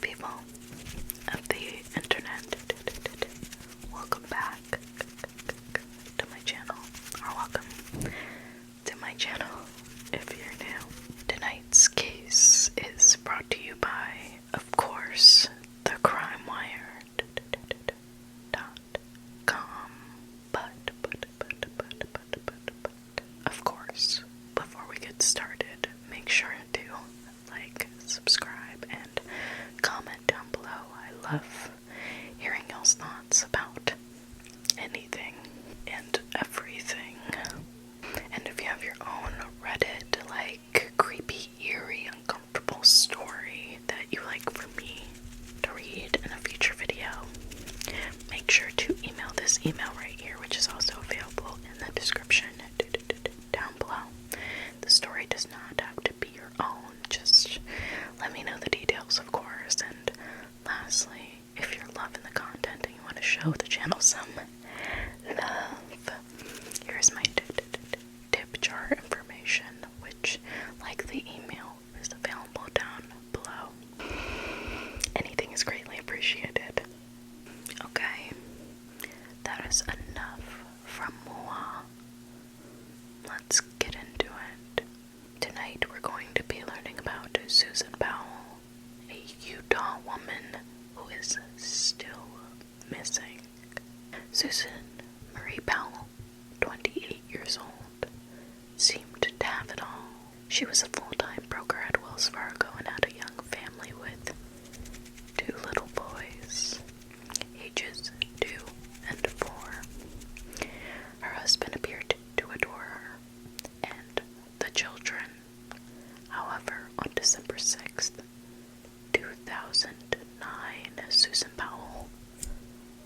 people of the internet. Welcome back to my channel, or welcome to my channel if you're new. Tonight's case is brought to you by, of course, thecrimewire.com. But, of course, before we get started, make sure to like, subscribe, and comment down below. I love hearing y'all's thoughts about anything and everything. And if you have your own Reddit, like, creepy, eerie, uncomfortable story that you like for me to read in a future video, make sure to email this email right here, which is also available in the description down below. The story does not have to be your own, just let me know the details, of course. And lastly, if you're loving the content and you want to show the channel some love, here's my tip jar information, which, like the email, is available down below. Anything is greatly appreciated. Okay, that is enough from moi. Let's get into it. Tonight we're going to be learning about Susan Powell, a Utah woman who is still missing. Susan Marie Powell, 28 years old, seemed to have it all. She was a full-time broker at Wells Fargo and had a young family with 2 little boys, ages 2 and 4. Her husband appeared to adore her and the children. However, on December 6th, 2009, Susan Powell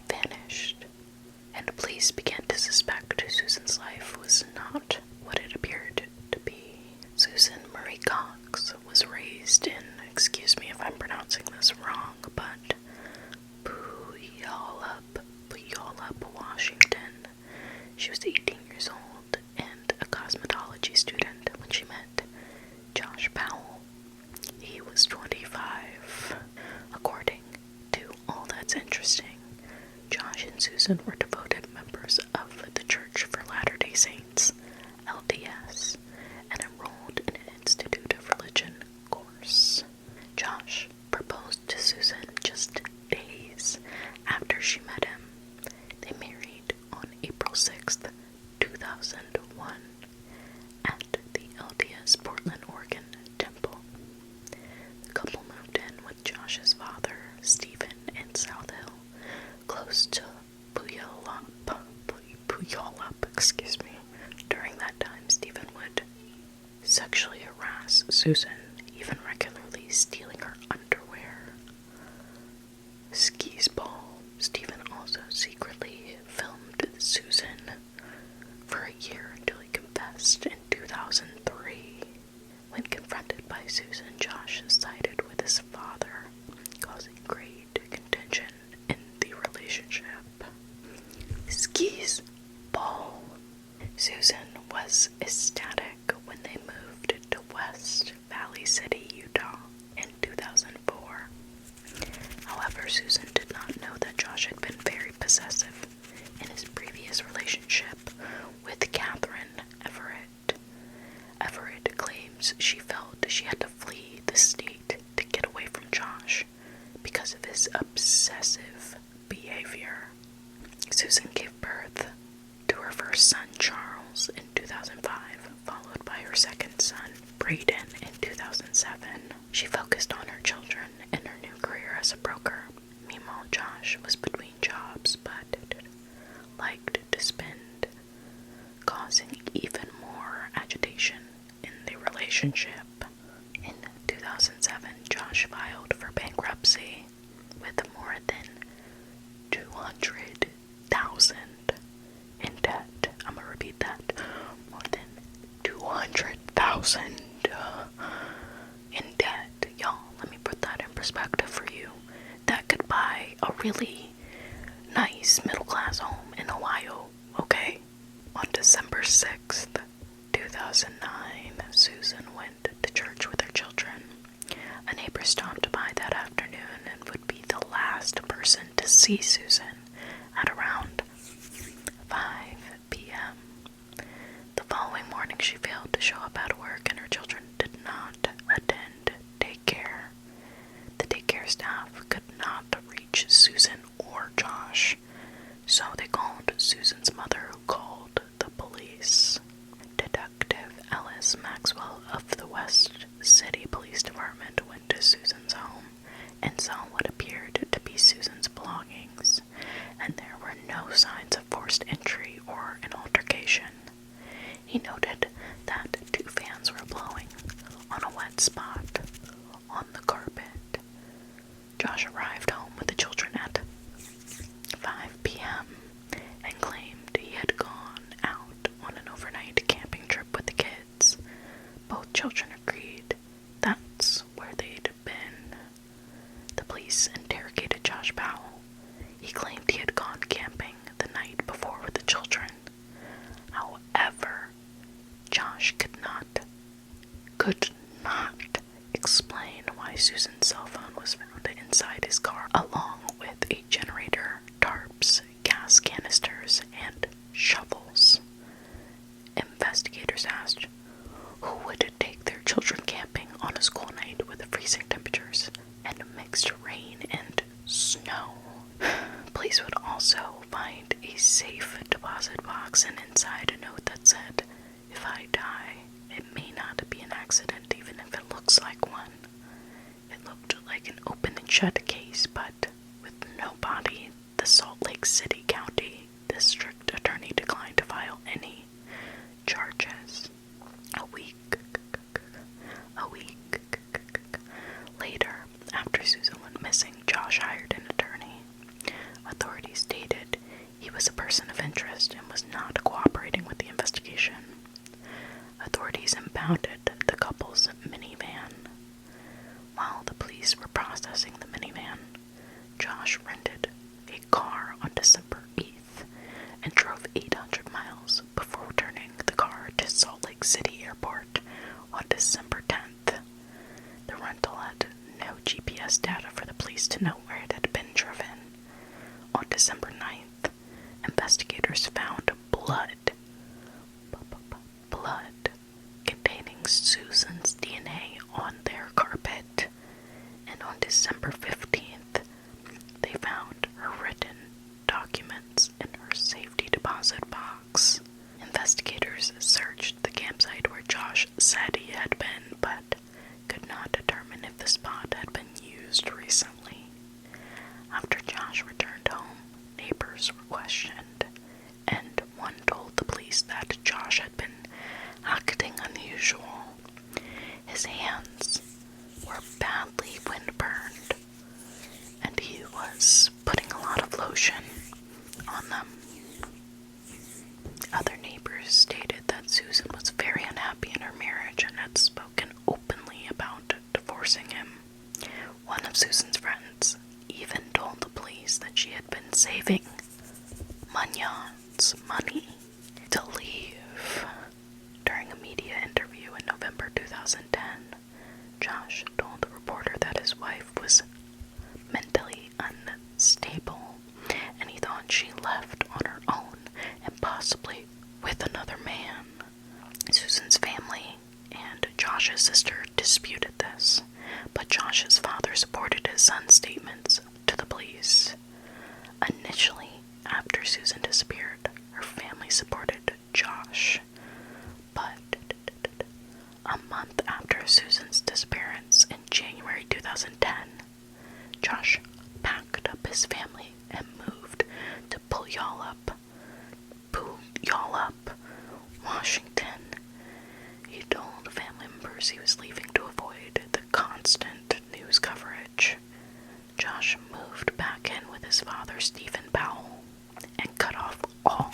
vanished, and police began to suspect Susan's life was not what it appeared to be. Susan Marie Cox was raised in, excuse me if I'm pronouncing this wrong, but Puyallup, Washington. She was 18 years old and a cosmetology student when she met Josh Powell. He was 25. According to All That's Interesting, Josh and Susan were devoted members of the Church for Latter-day Saints, LDS, and enrolled in an Institute of Religion course. Josh proposed to Susan just days after she met him. They married on April 6th, 2001, at the LDS Portland, Oregon temple. The couple moved in with Josh's father, Stephen, in South Hill, close to Puyallup, excuse me. During that time, Stephen would sexually harass Susan, even regularly stealing her underwear. Skis ball. Stephen also secretly filmed Susan for a year until he confessed in 2003. When confronted by Susan, Josh sided with his father, causing great contention in the relationship. Skis ball. Susan was ecstatic when they moved to West Valley City, Utah in 2004. However, Susan did not know that Josh had been very possessive in his previous relationship with Catherine Everett. Everett claims she felt she had to flee the state to get away from Josh because of his obsessive behavior. Susan gave birth to her first son, Charles, in 2005, followed by her second son, Braden, in 2007. She focused on her children and her new career as a broker. Meanwhile, Josh was between jobs, but liked to spend, causing even more agitation in the relationship. In 2007, Josh filed for bankruptcy with more than $200,000 in debt. I'm gonna repeat that. More than $200,000 in debt. Y'all, let me put that in perspective for you. That could buy a really nice middle-class home in Ohio, okay? On December 6th, 2009, Susan went to church with her children. A neighbor stopped by that afternoon see Susan at around 5 p.m. The following morning, she failed to show up at work and her children did not attend daycare. The daycare staff could not reach Susan or Josh, so they called Susan's mother, who called the police. Detective Ellis Maxwell of the West City Police Department went to Susan's home and saw what appeared to be Susan's belongings, and there were no signs of forced entry or an altercation. He noted that 2 fans were blowing on a wet spot on the carpet. Josh arrived home with the children at 5 p.m. and claimed he had gone out on an overnight camping trip with the kids. Both children agreed that's where they'd been. The police interrogated Josh Powell. He claimed he had gone camping the night before with the children. However, Josh could not explain why Susan's cell phone was found inside his car, along with a generator, tarps, gas canisters, and shovels. Investigators asked, who would take their children camping on a school night with freezing temperatures and mixed rain and snow? Police would also find a safe deposit box and inside a note that said, if I die, it may not be an accident even if it looks like one. It looked like an open and shut case, but with no body, the Salt Lake City County District Attorney declined to file any charges. A week later, after Susan went missing, Josh hired an attorney. Authorities stated he was a person of interest and was not cooperating with the investigation. Authorities impounded the couple's minivan. While the police were processing the minivan, Josh rented a car on December 8th and drove 800 miles before returning the car to Salt Lake City Airport on December 10th. The rental had no GPS data for the police to know where it had been driven. On December 9th, investigators found blood containing Susan's DNA on their carpet, and on December 15th, they found her written documents in her safety deposit box. Investigators searched the campsite where Josh said he had been, but could not determine if the spot had been used recently. After Josh returned home, neighbors were questioned, and one told the police that Josh had been acting unusual. His hands were badly windburned, and he was putting a lot of lotion on them. Other neighbors stated that Susan was very unhappy in her marriage and had spoken openly about divorcing him. One of Susan's friends even told the police that she had been saving Munyon's money to leave. During a media interview in November 2010, Josh told the reporter that his wife was mentally unstable and he thought she left on her own and possibly with another man. Susan's family and Josh's sister disputed this, but Josh's father supported his son's statements to the police. Initially, after Susan disappeared, her family supported Josh, but a month after Susan's disappearance in January 2010, Josh packed up his family and moved to Puyallup, Washington. He told family members he was leaving to avoid the constant news coverage. Josh moved back in with his father, Stephen Powell, and cut off all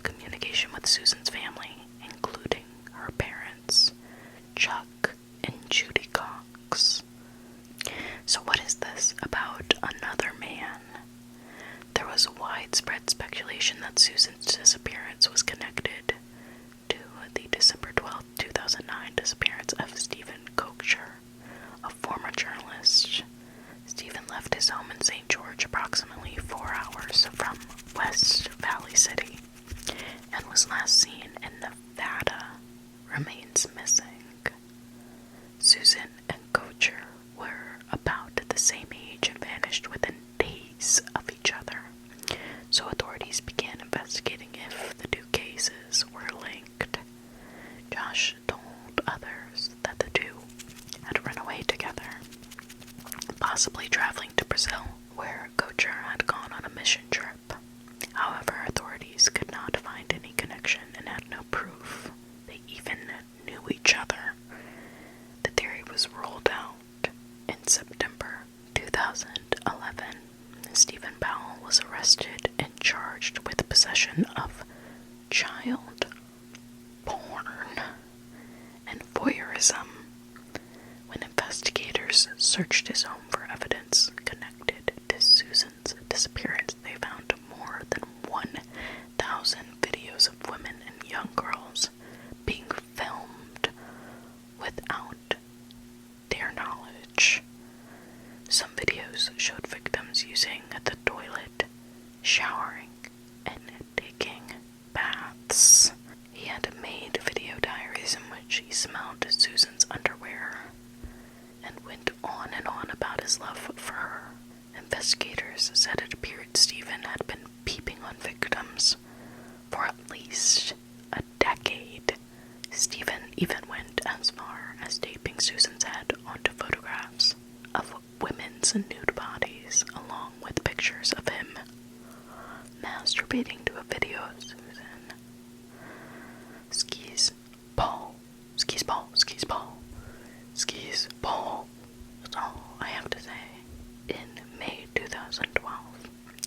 communication with Susan's family, including her parents, Chuck and Judy Cox. So what is this about another man? There was widespread speculation that Susan's disappearance was connected to the December 12, 2009 disappearance of Stephen Kocher, a former journalist. Stephen left his home in St. about the same age and vanished within days of each other. So authorities began investigating if the two cases were linked. Josh told others that the two had run away together, possibly traveling to Brazil, where Kocher had gone on a mission trip. However, authorities could not find any connection and had no proof they even knew each other. The theory was ruled out. In September 2011, Stephen Powell was arrested and charged with possession of child porn and voyeurism when investigators searched his home for evidence connected to Susan's disappearance. They found more than 1,000 videos of women and young girls being filmed without their knowledge. Some videos showed victims using the toilet, showering, and taking baths. He had made video diaries in which he smelled Susan's underwear and went on and on about his love for her. Investigators said it appeared Stephen had been peeping on victims for at least a decade. Stephen even went as far as taping Susan's head onto photographs of women's nude bodies, along with pictures of him masturbating to a video of Susan. Skis Paul. Skis Paul. Skis Paul. Skis Paul. That's all I have to say. In May 2012,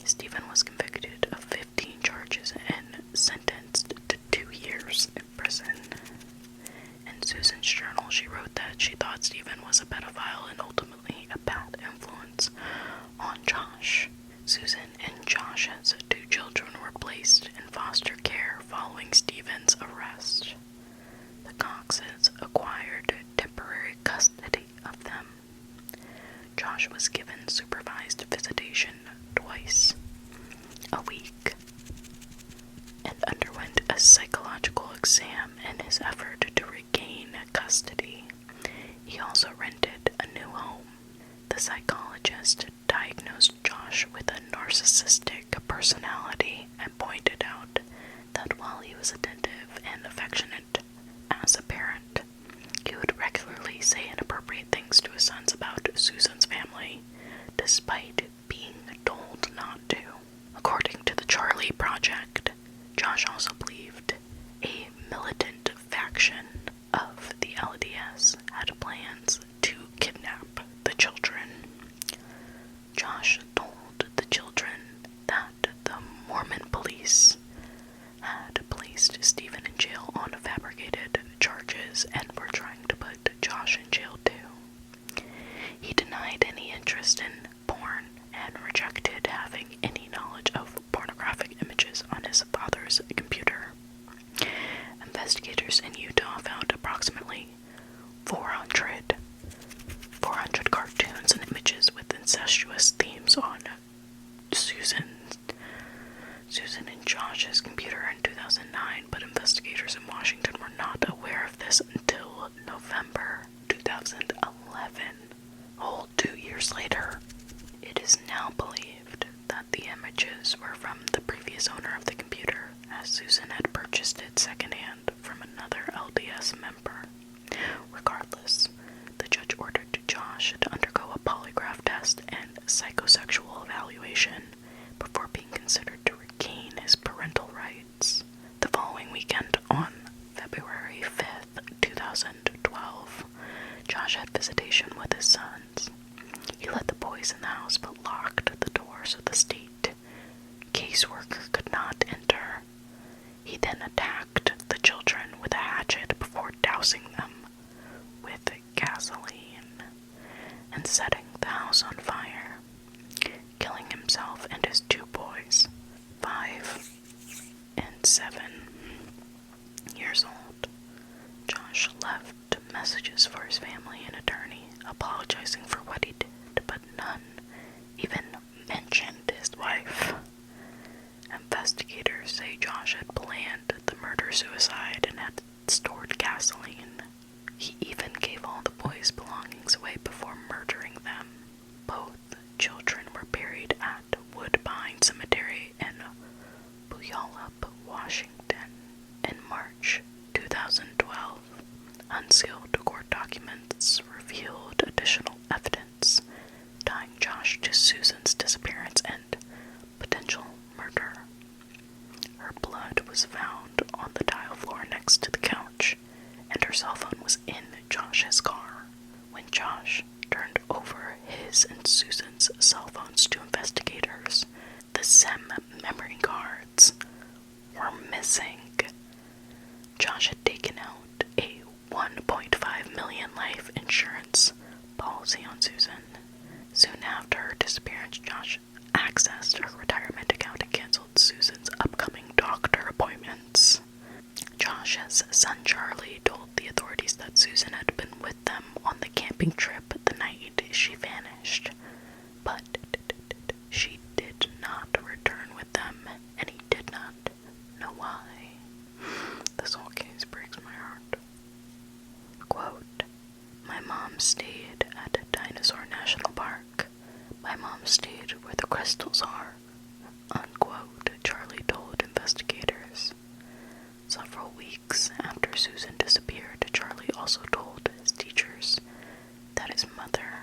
Stephen was convicted of 15 charges and sentenced to 2 years in prison. In Susan's journal, she wrote that she thought Stephen was a pedophile and ultimately a bad influence on Josh. Susan and Josh's 2 children were placed in foster care following Stephen's arrest. The Coxes acquired temporary custody of them. Josh was given supervised visitation twice a week and underwent a psychological exam in his effort to regain custody. He also rented a new home. The psychologist diagnosed Josh with a narcissistic personality and pointed out that while he was attentive and affectionate as a parent, he would regularly say inappropriate things to his sons about Susan's family, despite being told not to. According to the Charlie Project, Josh also believed a militant faction of the LDS had plans to kidnap the children. Josh told the children that the Mormon police had placed Stephen in jail on fabricated charges and were trying to put Josh in jail too. He denied any interest in porn and rejected having any knowledge of pornographic images on his father's computer. Investigators in Utah found approximately 400 cartoons and images with incestuous themes on Susan and Josh's computer in 2009, but investigators in Washington were not aware of this until November 2011, a whole 2 years later. It is now believed that the images were from the previous owner of the computer, as Susan had purchased it secondhand from another LDS member. Regardless, the judge ordered Josh to undergo a polygraph test and psychosexual evaluation before being considered to regain his parental rights. The following weekend, on February 5th, 2012, Josh had visitation with his sons. He let the boys in the house but locked the door so the state caseworker could not enter. He then attacked the children with a hatchet before dousing them with gasoline and setting the house on fire, killing himself and his 2 boys, 5 and 7 years old. Josh left messages for his family and attorney, apologizing for what he did, but none even mentioned his wife. Investigators say Josh had planned the murder-suicide and had stored gasoline. He even gave all the boys' belongings away before murdering them. Josh to Susan's disappearance and potential murder. Her blood was found on the tile floor next to the couch, and her cell phone was in Josh's car. When Josh turned over his and Susan's cell phones to investigators, the SIM memory cards were missing. Josh had taken out a $1.5 million life insurance policy on Susan. Soon after her disappearance, Josh accessed her retirement account and canceled Susan's upcoming doctor appointments. Josh's son Charlie told the authorities that Susan had been with them on the camping trip the night she vanished, but she did not return with them, and he did not know why. This whole case breaks my heart. Quote, "My mom stayed at Dinosaur National Park. My mom stayed where the crystals are," unquote, Charlie told investigators. Several weeks after Susan disappeared, Charlie also told his teachers that his mother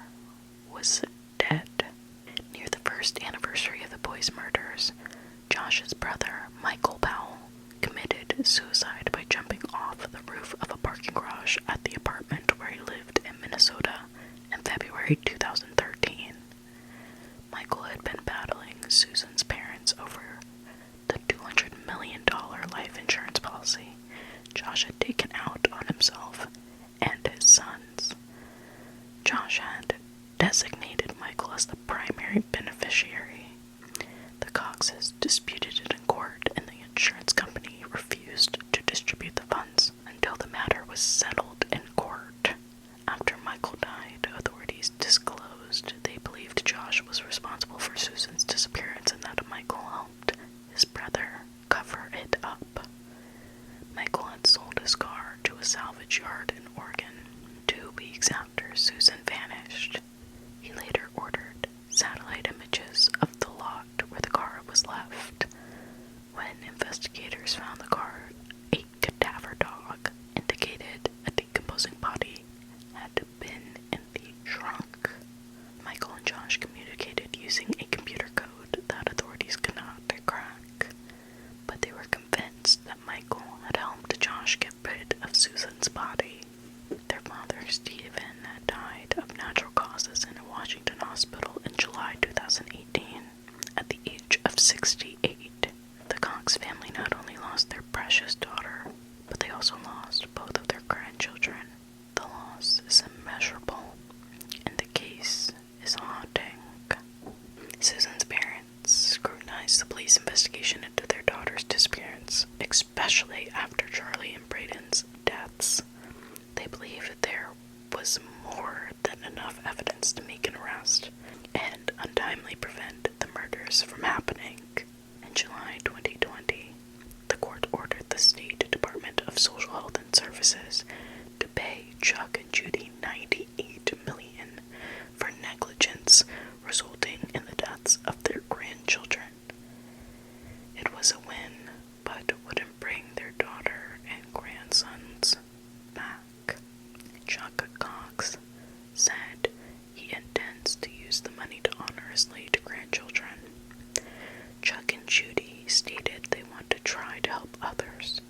was dead. Near the first anniversary of the boys' murders, Josh's brother, Michael Powell, committed suicide by jumping off the roof of a parking garage at the apartment where he lived in Minnesota in February 2013. Michael had been battling Susan's parents over the $200 million life insurance policy Josh had taken out on himself and his sons. Josh had designated Michael as the primary beneficiary. The Coxes disputed it in court, and the insurance company refused to distribute the funds until the matter was settled in court. After Michael died, authorities disclosed they believed Josh was responsible for Susan's disappearance and that Michael helped his brother cover it up. Michael had sold his car to a salvage yard in Oregon 2 weeks after Susan vanished. He later ordered satellite images of the lot where the car was left. When investigators found the car, a cadaver dog indicated a decomposing body had been in the trunk. Michael and Josh communicated using a computer code that authorities could not crack, but they were convinced that Michael had helped Josh get rid of Susan's body. Their father, Stephen, had died of natural causes in a Washington hospital in July 2018 at the age of 68. The Cox family not only lost their precious daughter, but they also lost both of their grandchildren. The loss is immeasurable, and the case is haunting. Susan's parents scrutinized the police investigation into their daughter's disappearance, especially after Charlie and Braden's deaths. They believed there was more than enough evidence to make an arrest and untimely prevent the murders from happening. In July 2020, the court ordered the State Department of Social Health and Services to pay Chuck and Judy $98 million for negligence resulting in the deaths of their grandchildren. It was a win, but wouldn't bring their daughter and grandsons back. Chuck Cox said he intends to use the money to honor his late grandchildren. Chuck and Judy stated they want to try to help others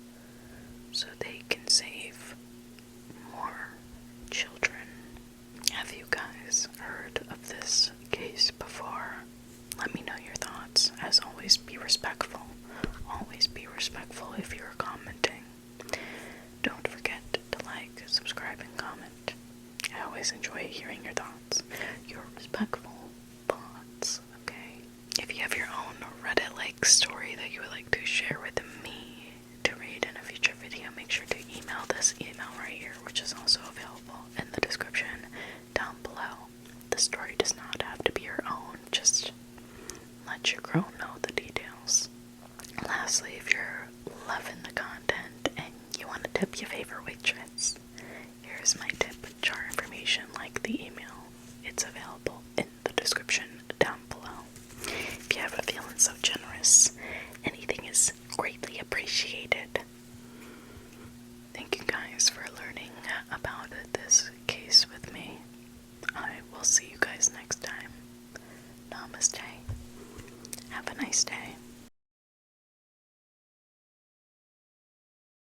so they can save more children. Have you guys heard of this case before? Let me know your thoughts. As always, be respectful. Always be respectful if you're commenting. Don't forget to like, subscribe, and comment. I always enjoy hearing your thoughts. Your respectful thoughts, okay? If you have your own Reddit-like story that you would like to share with me to read in a future video, make sure to email this email right here, which is also available in the description down below. The story does not have to be your own, just let your girl know the details. Lastly, if you're loving the content and you want to tip your favorite waitress, here's my tip jar information like the email. It's available in the description down below. If you ever feeling so generous, anything is greatly appreciated. Thank you guys for learning about this case with me. I will see you guys next time. nice day.